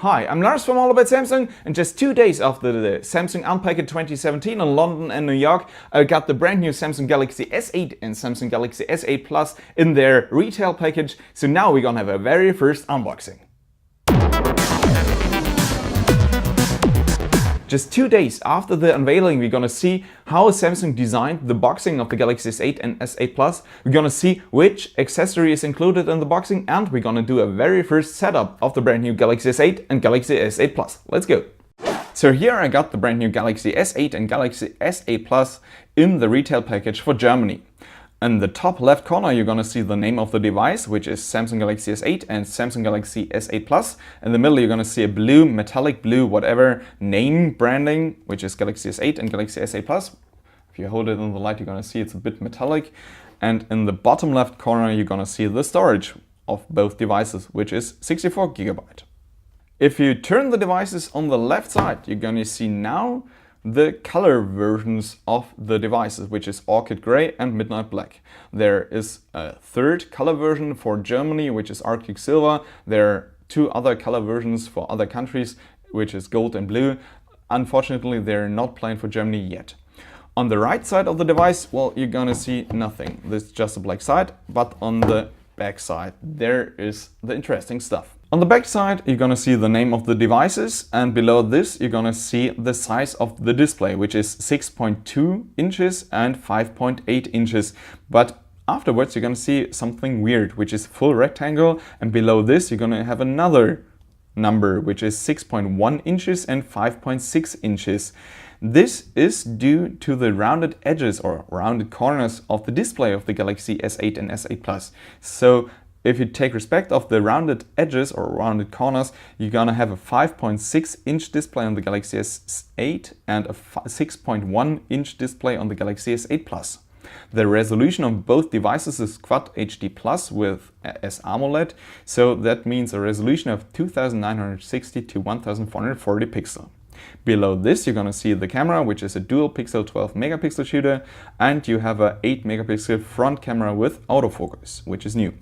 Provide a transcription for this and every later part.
Hi, I'm Lars from All About Samsung, and just 2 days after the Samsung Unpacked 2017 in London and New York, I got the brand new Samsung Galaxy S8 and Samsung Galaxy S8 Plus in their retail package, so now we're gonna have a very first unboxing. Just 2 days after the unveiling, we're gonna see how Samsung designed the boxing of the Galaxy S8 and S8 Plus. We're gonna see which accessory is included in the boxing, and we're gonna do a very first setup of the brand new Galaxy S8 and Galaxy S8 Plus. Let's go! So here I got the brand new Galaxy S8 and Galaxy S8 Plus in the retail package for Germany. In the top left corner, you're gonna see the name of the device, which is Samsung Galaxy S8 and Samsung Galaxy S8 Plus. In the middle, you're gonna see a blue, metallic blue, whatever name branding, which is Galaxy S8 and Galaxy S8 Plus. If you hold it in the light, you're gonna see it's a bit metallic. And in the bottom left corner, you're gonna see the storage of both devices, which is 64 GB. If you turn the devices on the left side, you're gonna see now the color versions of the devices, which is Orchid Grey and Midnight Black. There is a third color version for Germany, which is Arctic Silver. There are two other color versions for other countries, which is Gold and Blue. Unfortunately, they're not planned for Germany yet. On the right side of the device, well, you're gonna see nothing. This is just a black side, but on the back side, there is the interesting stuff. On the back side, you're gonna see the name of the devices, and below this, you're gonna see the size of the display, which is 6.2 inches and 5.8 inches. But afterwards, you're gonna see something weird, which is full rectangle, and below this, you're gonna have another number, which is 6.1 inches and 5.6 inches. This is due to the rounded edges or rounded corners of the display of the Galaxy S8 and S8 Plus. So if you take respect of the rounded edges or rounded corners, you're gonna have a 5.6 inch display on the Galaxy S8 and a 6.1 inch display on the Galaxy S8 Plus. The resolution of both devices is Quad HD Plus with S-AMOLED, so that means a resolution of 2960 to 1440 pixels. Below this, you're gonna see the camera, which is a dual pixel 12 megapixel shooter, and you have a 8 megapixel front camera with autofocus, which is new.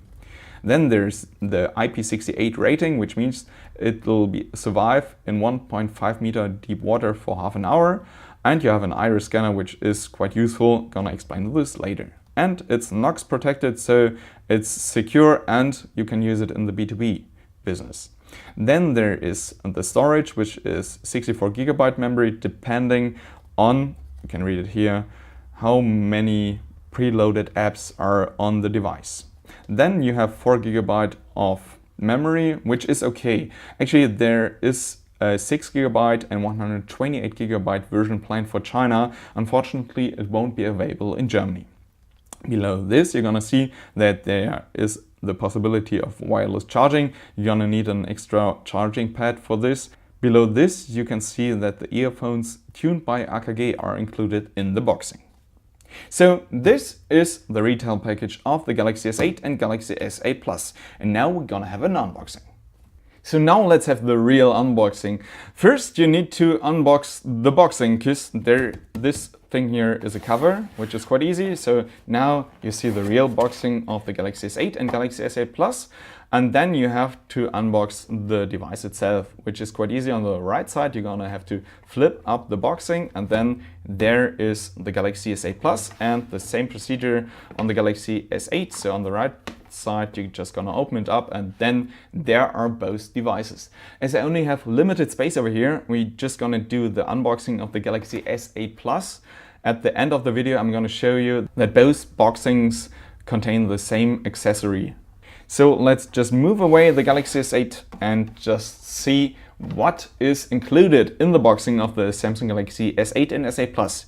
Then there's the IP68 rating, which means it will survive in 1.5 meter deep water for half an hour. And you have an iris scanner, which is quite useful. Gonna explain this later. And it's NOx protected, so it's secure and you can use it in the B2B business. Then there is the storage, which is 64 GB memory, depending on, you can read it here, how many preloaded apps are on the device. Then you have 4 GB of memory, which is okay. Actually, there is a 6 GB and 128 GB version planned for China. Unfortunately, it won't be available in Germany. Below this, you're gonna see that there is the possibility of wireless charging. You're gonna need an extra charging pad for this. Below this, you can see that the earphones tuned by AKG are included in the boxing. So this is the retail package of the Galaxy S8 and Galaxy S8 Plus, and now we're gonna have an unboxing. So now let's have the real unboxing. First you need to unbox the boxing, because this thing here is a cover, which is quite easy. So now you see the real boxing of the Galaxy S8 and Galaxy S8 Plus. And then you have to unbox the device itself, which is quite easy. On the right side, you're gonna have to flip up the boxing, and then there is the Galaxy S8 Plus, and the same procedure on the Galaxy S8. So on the right side, you're just gonna open it up, and then there are both devices. As I only have limited space over here, we're just gonna do the unboxing of the Galaxy S8 Plus. At the end of the video, I'm gonna show you that both boxings contain the same accessory. So let's just move away the Galaxy S8 and just see what is included in the boxing of the Samsung Galaxy S8 and S8 Plus.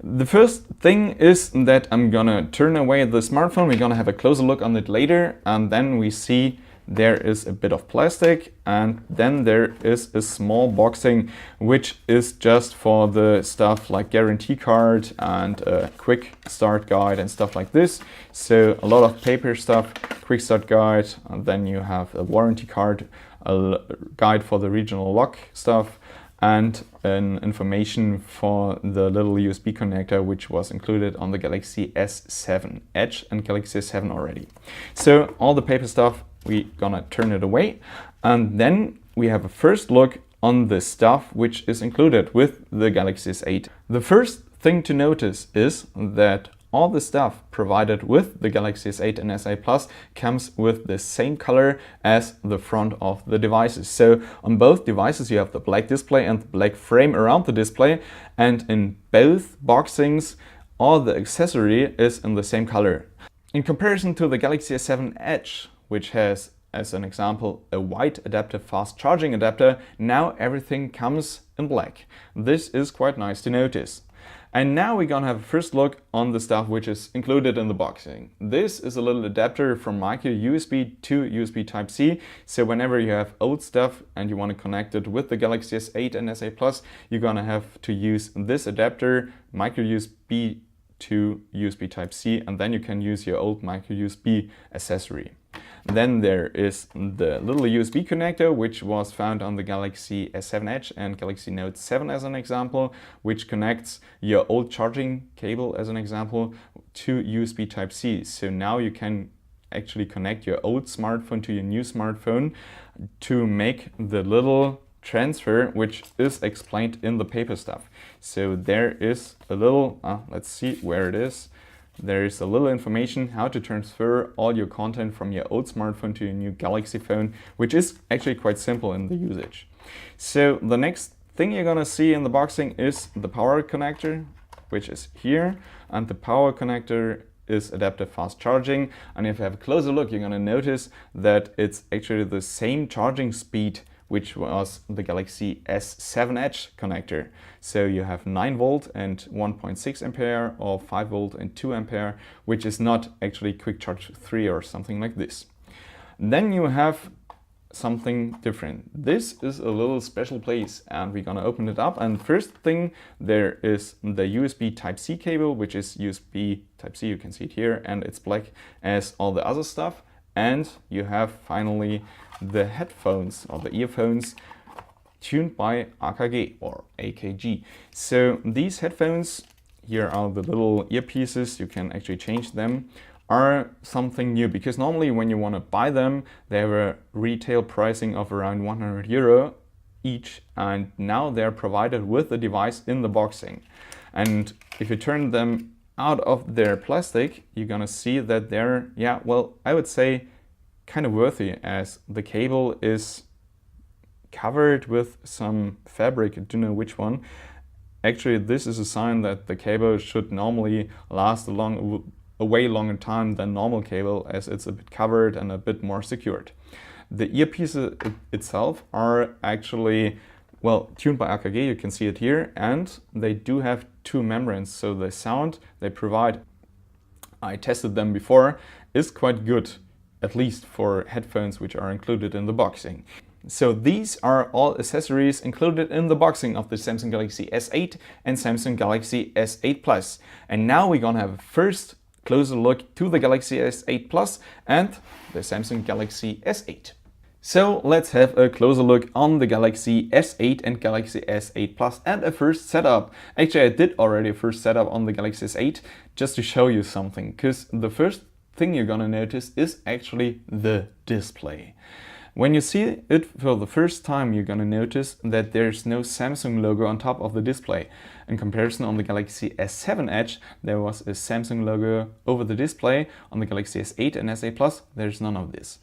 The first thing is that I'm gonna turn away the smartphone. We're gonna have a closer look on it later, and then we see there is a bit of plastic, and then there is a small boxing, which is just for the stuff like guarantee card and a quick start guide and stuff like this. So a lot of paper stuff, quick start guide, and then you have a warranty card, a guide for the regional lock stuff, and an information for the little USB connector, which was included on the Galaxy S7 Edge and Galaxy S7 already. So all the paper stuff, we're gonna turn it away, and then we have a first look on the stuff which is included with the Galaxy S8. The first thing to notice is that all the stuff provided with the Galaxy S8 and S8 Plus comes with the same color as the front of the devices. So on both devices you have the black display and the black frame around the display, and in both boxings all the accessory is in the same color. In comparison to the Galaxy S7 Edge, which has, as an example, a white adaptive fast charging adapter, now everything comes in black. This is quite nice to notice. And now we're gonna have a first look on the stuff which is included in the boxing. This is a little adapter from micro USB to USB Type-C. So whenever you have old stuff and you want to connect it with the Galaxy S8 and S8 Plus, you're gonna have to use this adapter, micro USB to USB Type-C, and then you can use your old micro USB accessory. Then there is the little USB connector, which was found on the Galaxy S7 Edge and Galaxy Note 7 as an example, which connects your old charging cable as an example to USB Type-C. So now you can actually connect your old smartphone to your new smartphone to make the little transfer, which is explained in the paper stuff. So there is a little, let's see where it is. There is a little information how to transfer all your content from your old smartphone to your new Galaxy phone, which is actually quite simple in the usage. So the next thing you're gonna see in the boxing is the power connector, which is here, and the power connector is adaptive fast charging. And if you have a closer look, you're gonna notice that it's actually the same charging speed which was the Galaxy S7 Edge connector. So you have 9 volt and 1.6 ampere or 5 volt and 2 ampere, which is not actually Quick Charge 3 or something like this. Then you have something different. This is a little special place and we're gonna open it up. And first thing, there is the USB Type-C cable, which is USB Type-C, you can see it here, and it's black as all the other stuff. And you have finally the headphones or the earphones tuned by AKG or AKG. So these headphones, here are the little earpieces, you can actually change them, are something new, because normally when you want to buy them, they have a retail pricing of around 100 euro each, and now they're provided with the device in the boxing. And if you turn them out of their plastic, you're gonna see that they're, yeah, well, I would say kind of worthy, as the cable is covered with some fabric, I don't know which one. Actually, this is a sign that the cable should normally last a way longer time than normal cable, as it's a bit covered and a bit more secured. The earpiece itself are actually, well, tuned by AKG, you can see it here, and they do have 2 membranes, so the sound they provide, I tested them before, is quite good, at least for headphones which are included in the boxing. So these are all accessories included in the boxing of the Samsung Galaxy S8 and Samsung Galaxy S8 Plus. And now we're gonna have a first closer look to the Galaxy S8 Plus and the Samsung Galaxy S8. So let's have a closer look on the Galaxy S8 and Galaxy S8 Plus and a first setup. Actually, I did already a first setup on the Galaxy S8 just to show you something, because the first thing you're gonna notice is actually the display. When you see it for the first time, you're gonna notice that there's no Samsung logo on top of the display. In comparison, on the Galaxy S7 Edge, there was a Samsung logo over the display. On the Galaxy S8 and S8 Plus, there's none of this.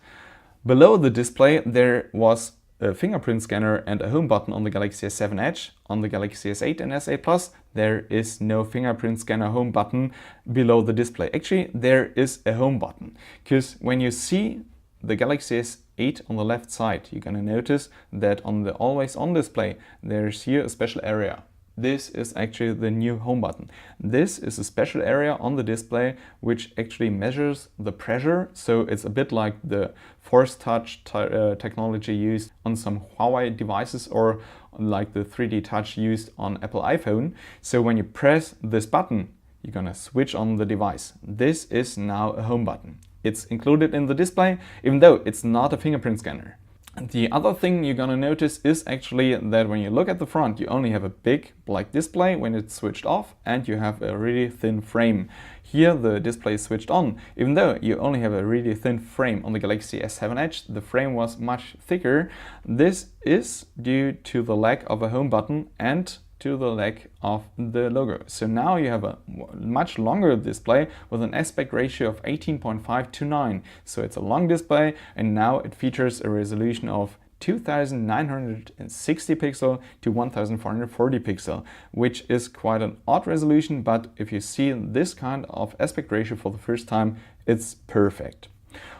Below the display, there was a fingerprint scanner and a home button on the Galaxy S7 Edge. On the Galaxy S8 and S8 Plus, there is no fingerprint scanner home button below the display. Actually, there is a home button, because when you see the Galaxy S8 on the left side, you're gonna notice that on the always on display, there's here a special area. This is actually the new home button. This is a special area on the display which actually measures the pressure. So it's a bit like the Force Touch technology used on some Huawei devices, or like the 3D Touch used on Apple iPhone. So when you press this button, you're gonna switch on the device. This is now a home button. It's included in the display, even though it's not a fingerprint scanner. The other thing you're gonna notice is actually that when you look at the front, you only have a big black display when it's switched off, and you have a really thin frame. Here the display is switched on. Even though you only have a really thin frame on the Galaxy S7 Edge, the frame was much thicker. This is due to the lack of a home button and to the lack of the logo. So now you have a much longer display with an aspect ratio of 18.5 to 9. So it's a long display, and now it features a resolution of 2960 pixel to 1440 pixel, which is quite an odd resolution, but if you see this kind of aspect ratio for the first time, it's perfect.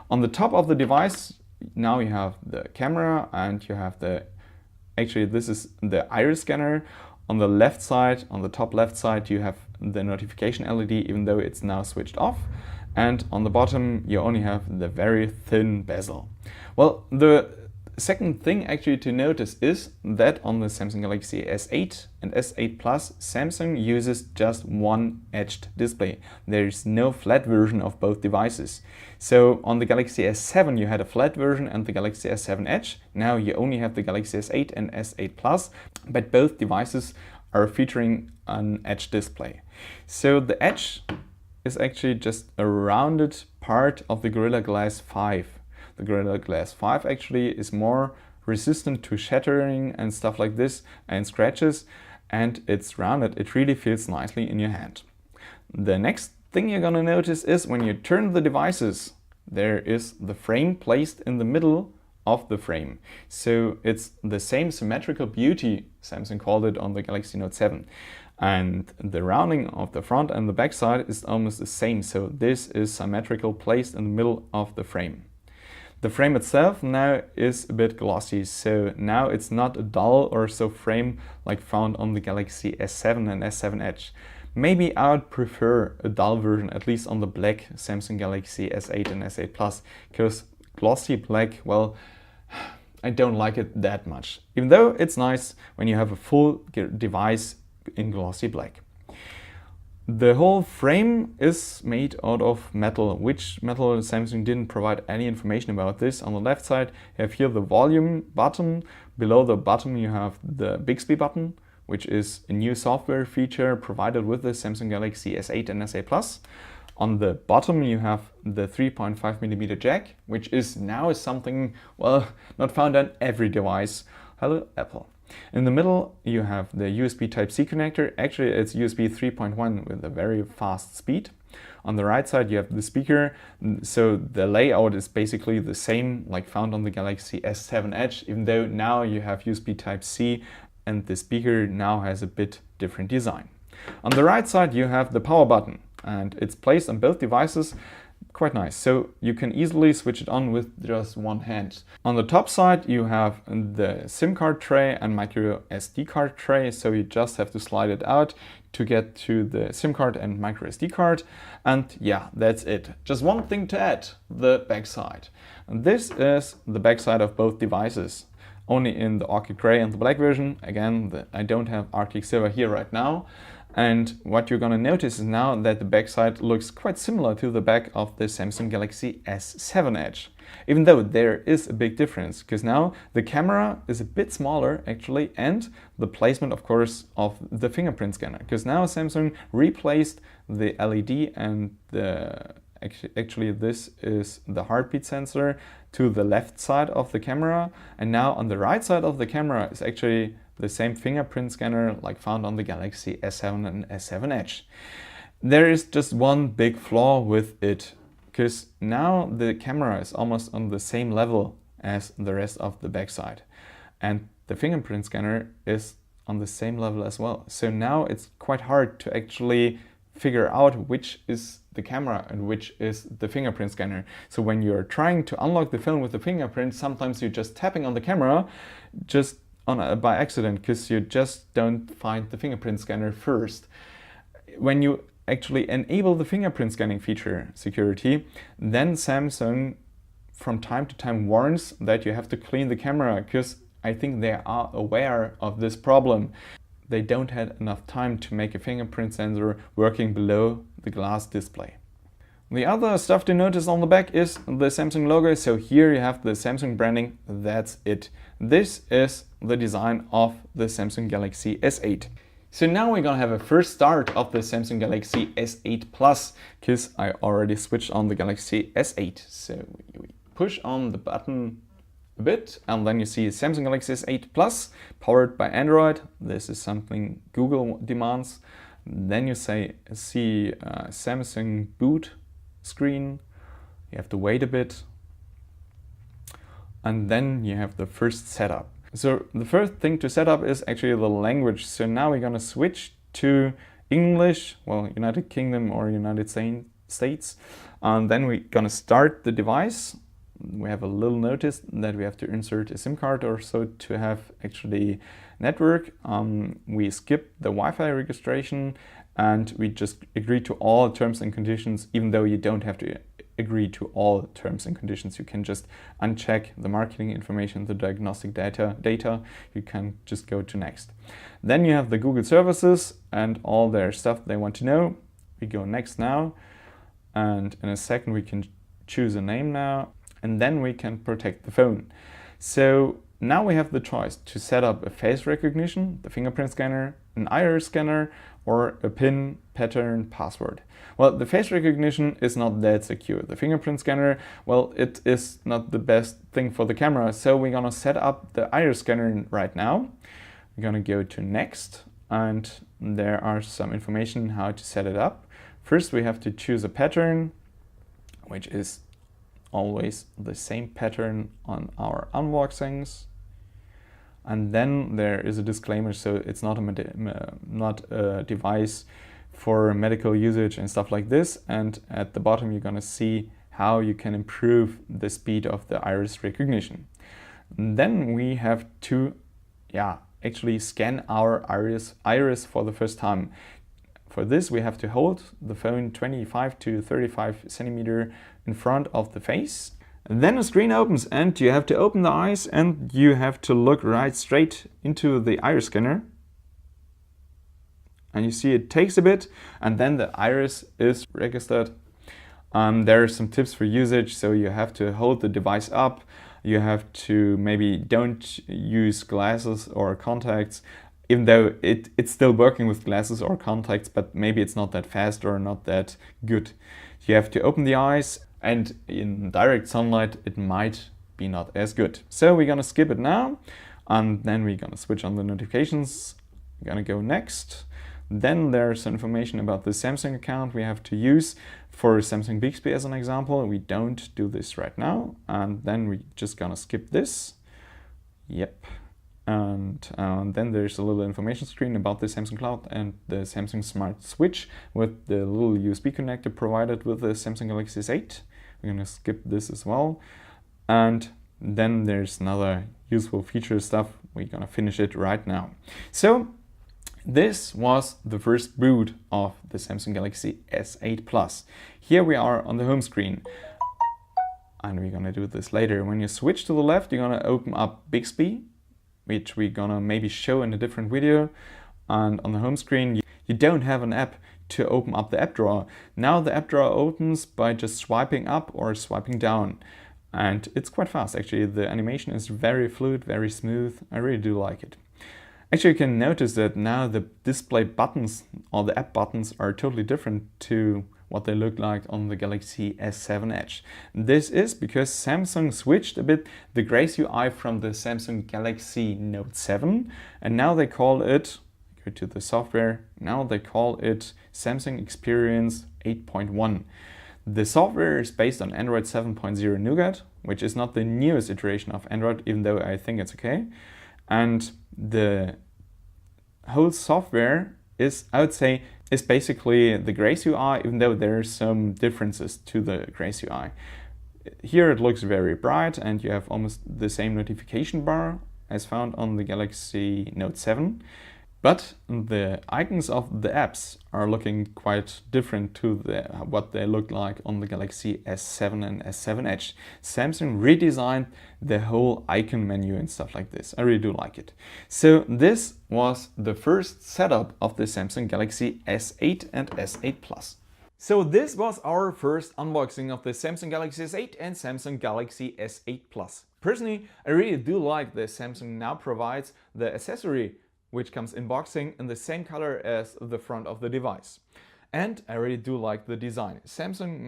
On the top of the device, now you have the camera, and you have actually this is the iris scanner. On the left side, on the top left side, you have the notification LED, even though it's now switched off. And on the bottom, you only have the very thin bezel. Well, the second thing actually to notice is that on the Samsung Galaxy S8 and S8 Plus, Samsung uses just one edged display. There's no flat version of both devices. So on the Galaxy S7 you had a flat version and the Galaxy S7 Edge. Now you only have the Galaxy S8 and S8 Plus, but both devices are featuring an edge display. So the edge is actually just a rounded part of the Gorilla Glass 5. The Gorilla Glass 5 actually is more resistant to shattering and stuff like this and scratches, and it's rounded. It really feels nicely in your hand. The next thing you're gonna notice is when you turn the devices, there is the frame placed in the middle of the frame. So it's the same symmetrical beauty, Samsung called it on the Galaxy Note 7. And the rounding of the front and the back side is almost the same. So this is symmetrical, placed in the middle of the frame. The frame itself now is a bit glossy, so now it's not a dull or so frame like found on the Galaxy S7 and S7 Edge. Maybe I would prefer a dull version, at least on the black Samsung Galaxy S8 and S8 Plus, because glossy black, well, I don't like it that much. Even though it's nice when you have a full device in glossy black. The whole frame is made out of metal. Which metal? Samsung didn't provide any information about this. On the left side you have here the volume button. Below the button you have the Bixby button, which is a new software feature provided with the Samsung Galaxy S8 and S8 Plus. On the bottom you have the 3.5mm jack, which is now something, well, not found on every device. Hello, Apple. In the middle you have the USB Type-C connector. Actually it's USB 3.1 with a very fast speed. On the right side you have the speaker, so the layout is basically the same like found on the Galaxy S7 Edge, even though now you have USB Type-C and the speaker now has a bit different design. On the right side you have the power button, and it's placed on both devices. Quite nice, so you can easily switch it on with just one hand. On the top side you have the SIM card tray and micro SD card tray, so you just have to slide it out to get to the SIM card and micro SD card, and yeah, that's it. Just one thing to add, the back side. This is the back side of both devices, only in the Arctic Grey and the black version. Again, I don't have Arctic Silver here right now. And what you're gonna notice is now that the backside looks quite similar to the back of the Samsung Galaxy S7 Edge. Even though there is a big difference, because now the camera is a bit smaller actually, and the placement of course of the fingerprint scanner. Because now Samsung replaced the LED and actually this is the heartbeat sensor to the left side of the camera, and now on the right side of the camera is actually the same fingerprint scanner like found on the Galaxy S7 and S7 Edge. There is just one big flaw with it, because now the camera is almost on the same level as the rest of the backside, and the fingerprint scanner is on the same level as well. So now it's quite hard to actually figure out which is the camera and which is the fingerprint scanner. So when you're trying to unlock the phone with the fingerprint, sometimes you're just tapping on the camera just by accident, because you just don't find the fingerprint scanner first. When you actually enable the fingerprint scanning feature security, then Samsung from time to time warns that you have to clean the camera, because I think they are aware of this problem. They don't have enough time to make a fingerprint sensor working below the glass display. The other stuff to notice on the back is the Samsung logo. So here you have the Samsung branding, that's it. This is the design of the Samsung Galaxy S8. So now we're gonna have a first start of the Samsung Galaxy S8 Plus, because I already switched on the Galaxy S8. So we push on the button a bit, and then you see Samsung Galaxy S8 Plus, powered by Android. This is something Google demands. Then you see Samsung boot screen. You have to wait a bit. And then you have the first setup. So the first thing to set up is actually the language. So now we're gonna switch to English, well, United Kingdom or United States. And then we're gonna start the device. We have a little notice that we have to insert a SIM card or so to have actually network. We skip the Wi-Fi registration and we just agree to all terms and conditions, even though you don't have to agree to all terms and conditions. You can just uncheck the marketing information, the diagnostic data. You can just go to next. Then you have the Google services and all their stuff they want to know. We go next now. And in a second we can choose a name now. And then we can protect the phone. So now we have the choice to set up a face recognition, the fingerprint scanner, an iris scanner, or a PIN pattern password. Well, the face recognition is not that secure. The fingerprint scanner, well, it is not the best thing for the camera. So we're gonna set up the iris scanner right now. We're gonna go to next, and there are some information how to set it up. First, we have to choose a pattern, which is always the same pattern on our unboxings. And then there is a disclaimer, so it's not a device for medical usage and stuff like this. And at the bottom you're gonna see how you can improve the speed of the iris recognition. And then we have to actually scan our iris for the first time. For this, we have to hold the phone 25 to 35 centimeters in front of the face. And then a screen opens and you have to open the eyes and you have to look right straight into the iris scanner. And you see it takes a bit and then the iris is registered. There are some tips for usage. So you have to hold the device up. You have to maybe don't use glasses or contacts, even though it's still working with glasses or contacts, but maybe it's not that fast or not that good. You have to open the eyes, and in direct sunlight it might be not as good. So we're gonna skip it now, and then we're gonna switch on the notifications. We're gonna go next. Then there's some information about the Samsung account we have to use for Samsung Bixby as an example. We don't do this right now, and then we're just gonna skip this. Yep. And then there's a little information screen about the Samsung Cloud and the Samsung Smart Switch with the little USB connector provided with the Samsung Galaxy S8. We're gonna skip this as well. And then there's another useful feature stuff. We're gonna finish it right now. So this was the first boot of the Samsung Galaxy S8 Plus. Here we are on the home screen. And we're gonna do this later. When you switch to the left, you're gonna open up Bixby, which we're gonna maybe show in a different video. And on the home screen, you don't have an app to open up the app drawer. Now the app drawer opens by just swiping up or swiping down. And it's quite fast, actually. The animation is very fluid, very smooth. I really do like it. Actually, you can notice that now the display buttons or the app buttons are totally different to what they look like on the Galaxy S7 Edge. This is because Samsung switched a bit the Grace UI from the Samsung Galaxy Note 7, and now they call it, go to the software, now they call it Samsung Experience 8.1. The software is based on Android 7.0 Nougat, which is not the newest iteration of Android, even though I think it's okay. And the whole software is, I would say, is basically the Grace UI, even though there are some differences to the Grace UI. Here it looks very bright and you have almost the same notification bar as found on the Galaxy Note 7. But the icons of the apps are looking quite different to what they look like on the Galaxy S7 and S7 Edge. Samsung redesigned the whole icon menu and stuff like this. I really do like it. So this was the first setup of the Samsung Galaxy S8 and S8 Plus. So this was our first unboxing of the Samsung Galaxy S8 and Samsung Galaxy S8 Plus. Personally, I really do like that Samsung now provides the accessory which comes in boxing in the same color as the front of the device. And I really do like the design. Samsung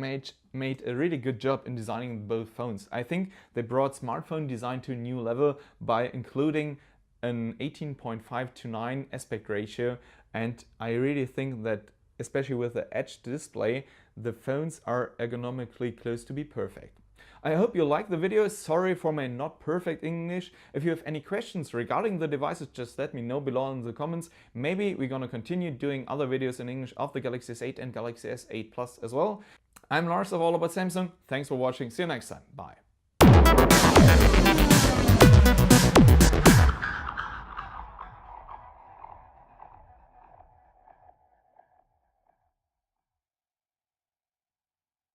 made a really good job in designing both phones. I think they brought smartphone design to a new level by including an 18.5:9 aspect ratio, and I really think that especially with the edge display, the phones are ergonomically close to be perfect. I hope you liked the video. Sorry for my not perfect English. If you have any questions regarding the devices, just let me know below in the comments. Maybe we're gonna continue doing other videos in English of the Galaxy S8 and Galaxy S8 Plus as well. I'm Lars of All About Samsung. Thanks for watching. See you next time. Bye.